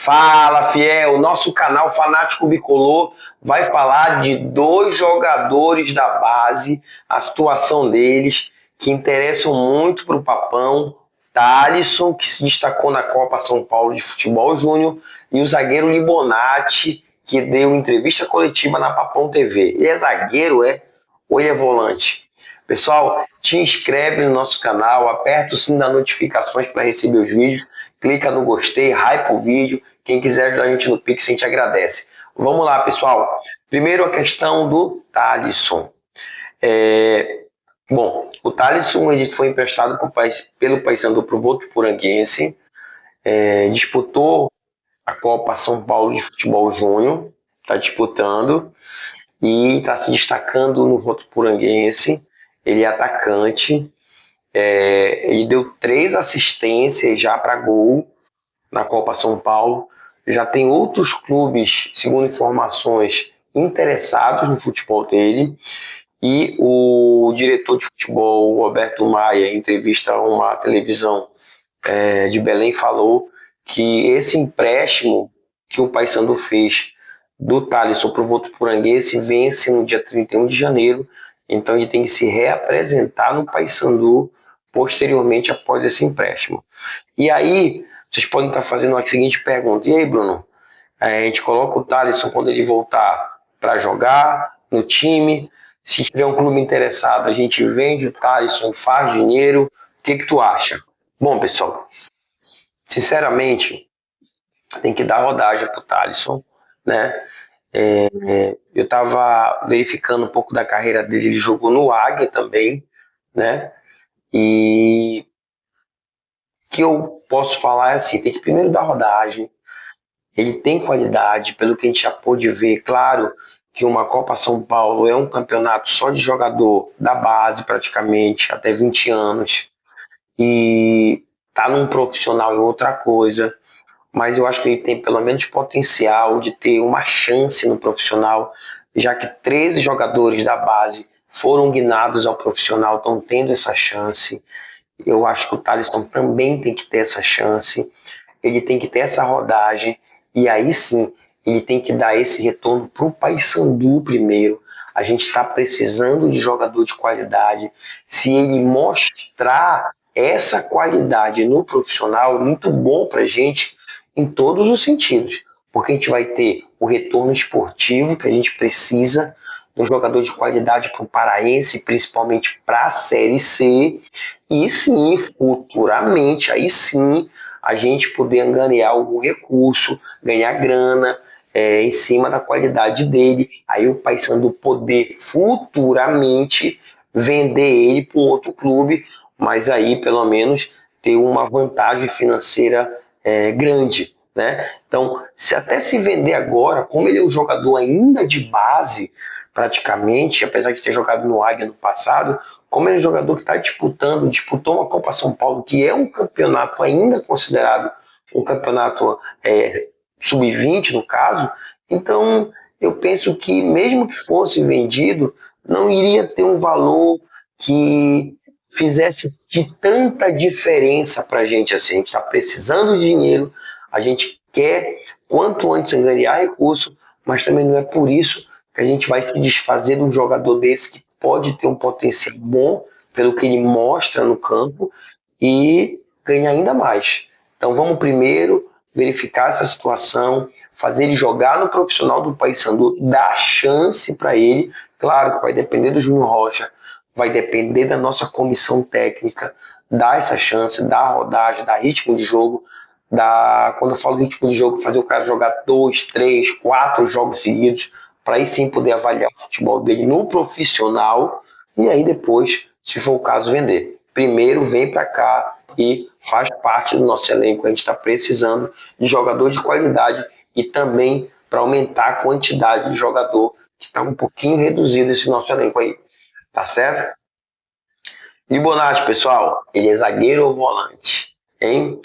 Fala, fiel! Nosso canal Fanático Bicolor vai falar de dois jogadores da base, a situação deles, que interessam muito para o Papão. Thalisson, que se destacou na Copa São Paulo de Futebol Júnior, e o zagueiro Libonati, que deu entrevista coletiva na Papão TV. Ele é zagueiro, ou ele é volante? Pessoal, te inscreve no nosso canal, aperta o sininho das notificações para receber os vídeos, clica no gostei, hype o vídeo. Quem quiser ajudar a gente no Pix, a gente agradece. Vamos lá, pessoal. Primeiro a questão do Thalisson. Bom, o Thalisson ele foi emprestado pelo Paysandu para o Votuporanguense, disputou a Copa São Paulo de Futebol Júnior, está disputando e está se destacando no Votuporanguense. Ele é atacante, ele deu 3 assistências já para gol na Copa São Paulo. Já tem outros clubes, segundo informações, interessados no futebol dele. E o diretor de futebol, Roberto Maia, em entrevista a uma televisão de Belém, falou que esse empréstimo que o Paysandu fez do Thalisson para o Votuporanguense vence no dia 31 de janeiro. Então ele tem que se reapresentar no Paysandu posteriormente após esse empréstimo. E aí, vocês podem estar fazendo a seguinte pergunta: e aí, Bruno? A gente coloca o Thalisson quando ele voltar para jogar no time? Se tiver um clube interessado, a gente vende o Thalisson, faz dinheiro. O que tu acha? Bom, pessoal, sinceramente, tem que dar rodagem pro Thalisson, né? Eu estava verificando um pouco da carreira dele, ele jogou no Águia também, né? E que eu posso falar é assim, tem que primeiro dar rodagem. Ele tem qualidade, pelo que a gente já pôde ver. Claro que uma Copa São Paulo é um campeonato só de jogador da base, praticamente, até 20 anos. E tá num profissional é outra coisa. Mas eu acho que ele tem pelo menos potencial de ter uma chance no profissional, já que 13 jogadores da base foram guinados ao profissional, estão tendo essa chance. Eu acho que o Thalisson também tem que ter essa chance, ele tem que ter essa rodagem, e aí sim, ele tem que dar esse retorno para o Paysandu primeiro. A gente está precisando de jogador de qualidade. Se ele mostrar essa qualidade no profissional, é muito bom para a gente em todos os sentidos, porque a gente vai ter o retorno esportivo que a gente precisa, um jogador de qualidade para o Paraense, principalmente para a Série C, e sim, futuramente, aí sim, a gente poder angariar algum recurso, ganhar grana em cima da qualidade dele, aí o Paysandu poder futuramente vender ele para um outro clube, mas aí pelo menos ter uma vantagem financeira grande, né? Então, se vender agora, como ele é um jogador ainda de base, praticamente, apesar de ter jogado no Águia no passado, como ele é um jogador que está disputou uma Copa São Paulo, que é um campeonato ainda considerado um campeonato sub-20, no caso, então eu penso que mesmo que fosse vendido, não iria ter um valor que fizesse de tanta diferença para a gente assim. A gente está precisando de dinheiro, a gente quer quanto antes angariar recurso, mas também não é por isso que a gente vai se desfazer de um jogador desse que pode ter um potencial bom, pelo que ele mostra no campo, e ganhar ainda mais. Então vamos primeiro verificar essa situação, fazer ele jogar no profissional do Paysandu, dar chance para ele. Claro que vai depender do Júnior Rocha, vai depender da nossa comissão técnica, dar essa chance, dar rodagem, dar ritmo de jogo. Quando eu falo ritmo de jogo, fazer o cara jogar 2, 3, 4 jogos seguidos, para aí sim poder avaliar o futebol dele no profissional, e aí depois, se for o caso, vender. Primeiro vem para cá e faz parte do nosso elenco. A gente está precisando de jogador de qualidade e também para aumentar a quantidade de jogador, que está um pouquinho reduzido esse nosso elenco aí. Tá certo? Libonati, pessoal, ele é zagueiro ou volante? Hein?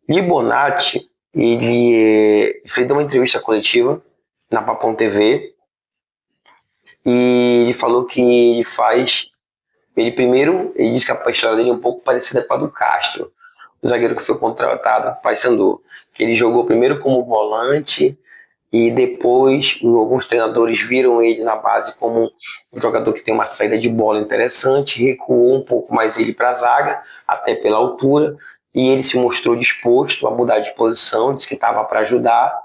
Libonati, ele fez uma entrevista coletiva na Papão TV e ele falou que ele disse que a história dele é um pouco parecida com a do Castro. o zagueiro que foi contratado para o Paysandu, que ele jogou primeiro como volante e depois alguns treinadores viram ele na base como um jogador que tem uma saída de bola interessante, recuou um pouco mais ele para a zaga, até pela altura, e ele se mostrou disposto a mudar de posição, disse que estava para ajudar.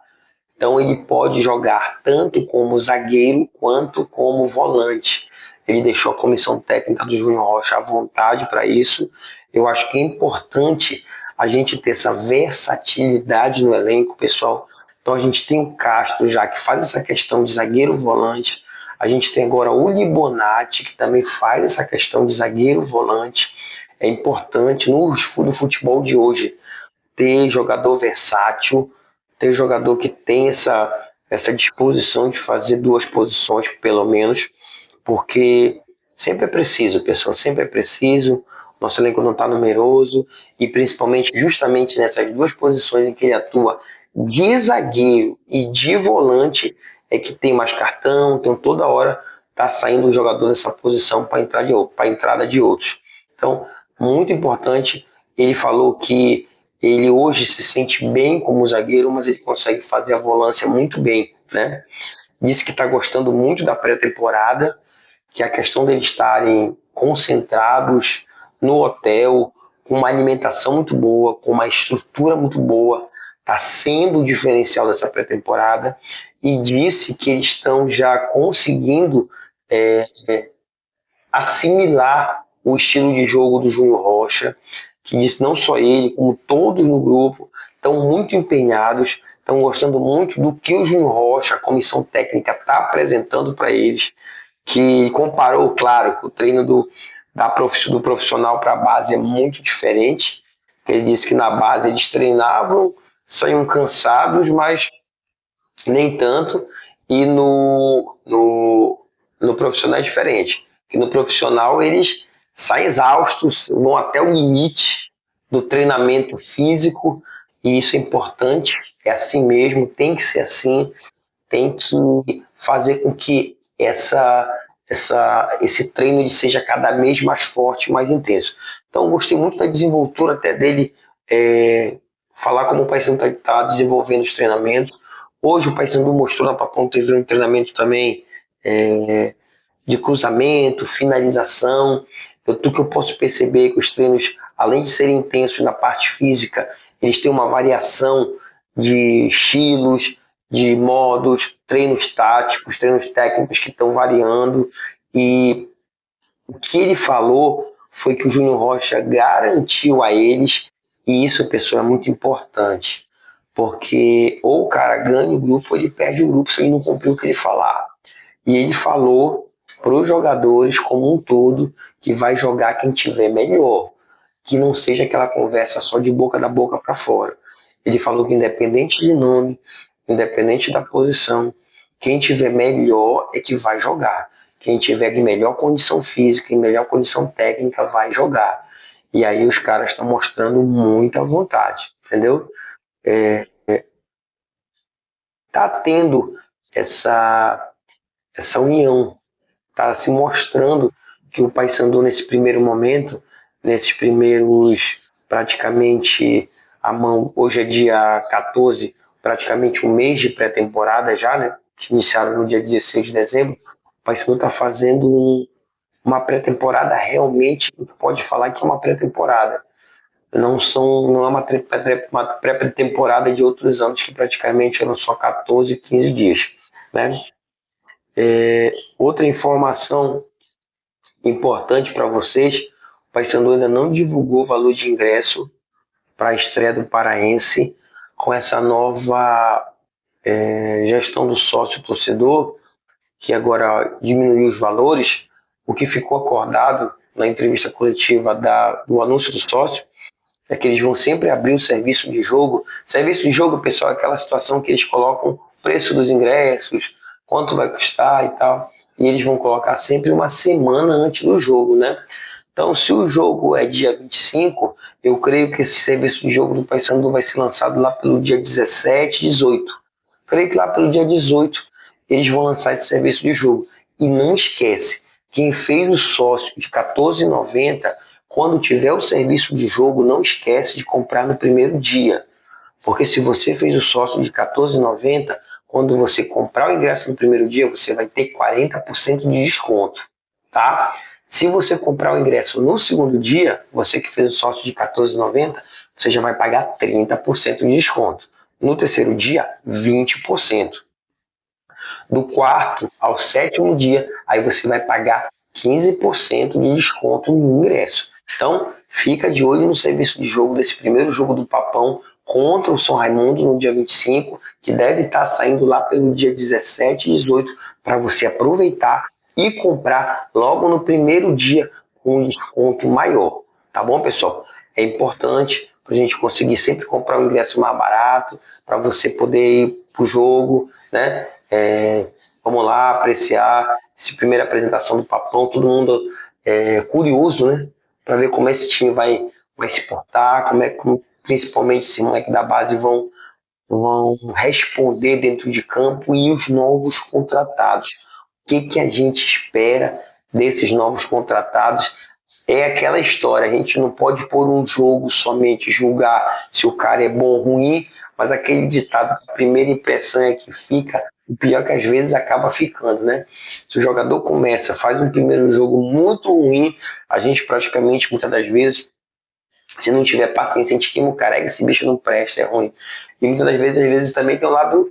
Então ele pode jogar tanto como zagueiro quanto como volante. Ele deixou a comissão técnica do Júnior Rocha à vontade para isso. Eu acho que é importante a gente ter essa versatilidade no elenco, pessoal. Então a gente tem o Castro já que faz essa questão de zagueiro-volante. A gente tem agora o Libonati, que também faz essa questão de zagueiro-volante. É importante no futebol de hoje ter jogador versátil, ter jogador que tem essa disposição de fazer duas posições, pelo menos, porque sempre é preciso, pessoal, sempre é preciso. Nosso elenco não está numeroso e principalmente justamente nessas duas posições em que ele atua, de zagueiro e de volante, é que tem mais cartão, então toda hora está saindo um jogador dessa posição para a entrada de outros. Então, muito importante, ele falou que ele hoje se sente bem como zagueiro, mas ele consegue fazer a volância muito bem, né? Disse que está gostando muito da pré-temporada, que a questão deles estarem concentrados no hotel, com uma alimentação muito boa, com uma estrutura muito boa, está sendo o diferencial dessa pré-temporada, e disse que eles estão já conseguindo assimilar o estilo de jogo do Júnior Rocha, que disse não só ele, como todos no grupo, estão muito empenhados, estão gostando muito do que o Júnior Rocha, a comissão técnica, está apresentando para eles, que comparou, claro, que o treino do profissional para a base é muito diferente. Ele disse que na base eles treinavam, saíam cansados, mas nem tanto, e no profissional é diferente. Que no profissional eles saem exaustos, vão até o limite do treinamento físico, e isso é importante, é assim mesmo, tem que ser assim, tem que fazer com que esse treino ele seja cada vez mais forte, mais intenso. Então, eu gostei muito da desenvoltura até dele, falar como o Paysandu está desenvolvendo os treinamentos. Hoje o Paysandu mostrou na Papão TV um treinamento também de cruzamento, finalização. Tudo que eu posso perceber que os treinos, além de serem intensos na parte física, eles têm uma variação de estilos, de modos, treinos táticos, treinos técnicos que estão variando. E o que ele falou foi que o Júnior Rocha garantiu a eles, e isso, pessoal, é muito importante, porque ou o cara ganha o grupo ou ele perde o grupo se ele não cumprir o que ele falar. E ele falou para os jogadores como um todo que vai jogar quem tiver melhor, que não seja aquela conversa só de boca da boca para fora. Ele falou que independente de nome, independente da posição, quem tiver melhor é que vai jogar. Quem tiver em melhor condição física, em melhor condição técnica, vai jogar. E aí os caras estão mostrando muita vontade, entendeu? Tá tendo essa união, tá se mostrando que o Paysandu nesse primeiro momento, nesses primeiros praticamente hoje é dia 14, praticamente um mês de pré-temporada já, né? Que iniciaram no dia 16 de dezembro, o Paysandu está fazendo uma pré-temporada realmente, pode falar que é uma pré-temporada. Não é uma pré-temporada de outros anos que praticamente eram só 14, 15 dias, né? Outra informação importante para vocês, o Paysandu ainda não divulgou o valor de ingresso para a estreia do Paraense, com essa nova gestão do sócio-torcedor, que agora diminuiu os valores. O que ficou acordado na entrevista coletiva do anúncio do sócio é que eles vão sempre abrir o serviço de jogo. Serviço de jogo, pessoal, é aquela situação que eles colocam o preço dos ingressos, quanto vai custar e tal, e eles vão colocar sempre uma semana antes do jogo, né? Então, se o jogo é dia 25, eu creio que esse serviço de jogo do Paysandu vai ser lançado lá pelo dia 17, 18. Creio que lá pelo dia 18 eles vão lançar esse serviço de jogo. E não esquece, quem fez o sócio de R$14,90 quando tiver o serviço de jogo, não esquece de comprar no primeiro dia. Porque se você fez o sócio de R$14,90, quando você comprar o ingresso no primeiro dia, você vai ter 40% de desconto, tá? Se você comprar o ingresso no segundo dia, você que fez o sócio de R$14,90, você já vai pagar 30% de desconto. No terceiro dia, 20%. Do quarto ao sétimo dia, aí você vai pagar 15% de desconto no ingresso. Então, fica de olho no serviço de jogo desse primeiro jogo do Papão contra o São Raimundo no dia 25, que deve estar saindo lá pelo dia 17 e 18, para você aproveitar e comprar logo no primeiro dia com um desconto maior. Tá bom, pessoal? É importante para a gente conseguir sempre comprar um ingresso mais barato, para você poder ir para o jogo, né? Vamos lá apreciar essa primeira apresentação do Papão, todo mundo curioso, né? Para ver como esse time vai se portar, como principalmente esses moleques da base vão responder dentro de campo e os novos contratados. O que a gente espera desses novos contratados? É aquela história, a gente não pode pôr um jogo somente julgar se o cara é bom ou ruim, mas aquele ditado, a primeira impressão é que fica, o pior é que às vezes acaba ficando, né? Se o jogador faz um primeiro jogo muito ruim, a gente praticamente, muitas das vezes, se não tiver paciência, a gente queima o cara, esse bicho não presta, é ruim. E muitas das vezes também tem um lado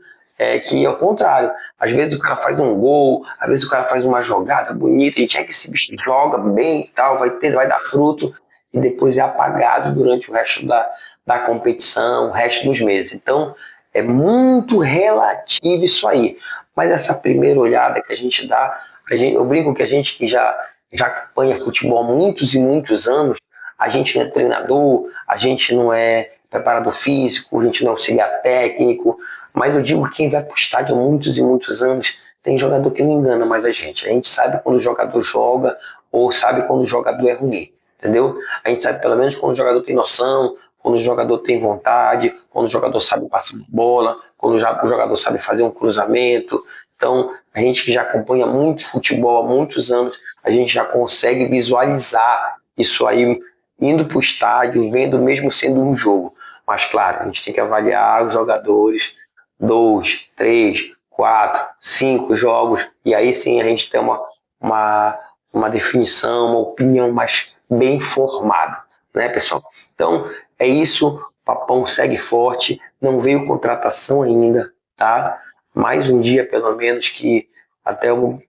que é o contrário. Às vezes o cara faz um gol, às vezes o cara faz uma jogada bonita, a gente que esse bicho joga bem e tal, vai dar fruto, e depois é apagado durante o resto da competição, o resto dos meses. Então, é muito relativo isso aí. Mas essa primeira olhada que a gente dá, eu brinco que a gente que já acompanha futebol há muitos e muitos anos, a gente não é treinador, a gente não é preparador físico, a gente não é auxiliar técnico, mas eu digo que quem vai para o estádio há muitos e muitos anos, tem jogador que não engana mais a gente. A gente sabe quando o jogador joga ou sabe quando o jogador é ruim, entendeu? A gente sabe pelo menos quando o jogador tem noção, quando o jogador tem vontade, quando o jogador sabe passar bola, quando o jogador sabe fazer um cruzamento. Então, a gente que já acompanha muito futebol há muitos anos, a gente já consegue visualizar isso aí indo para o estádio, vendo mesmo sendo um jogo. Mas, claro, a gente tem que avaliar os jogadores, 2, 3, 4, 5 jogos, e aí sim a gente tem uma definição, uma opinião mais bem formada, né, pessoal? Então, é isso, o Papão segue forte, não veio contratação ainda, tá? Mais um dia, pelo menos, que até o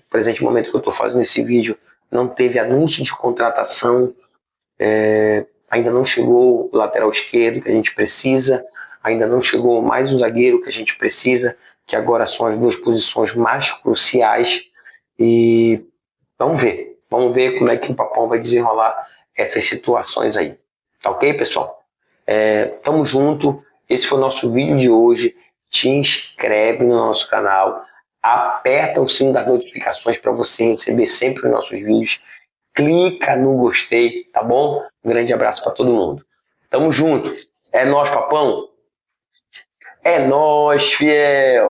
presente momento que eu estou fazendo esse vídeo, não teve anúncio de contratação, ainda não chegou o lateral esquerdo que a gente precisa, ainda não chegou mais um zagueiro que a gente precisa, que agora são as duas posições mais cruciais. E vamos ver como é que o Papão vai desenrolar essas situações aí. Tá ok, pessoal? Tamo junto, esse foi o nosso vídeo de hoje. Te inscreve no nosso canal, aperta o sino das notificações para você receber sempre os nossos vídeos. Clica no gostei, tá bom? Um grande abraço para todo mundo. Tamo junto. É nóis, Papão. É nóis, fiel.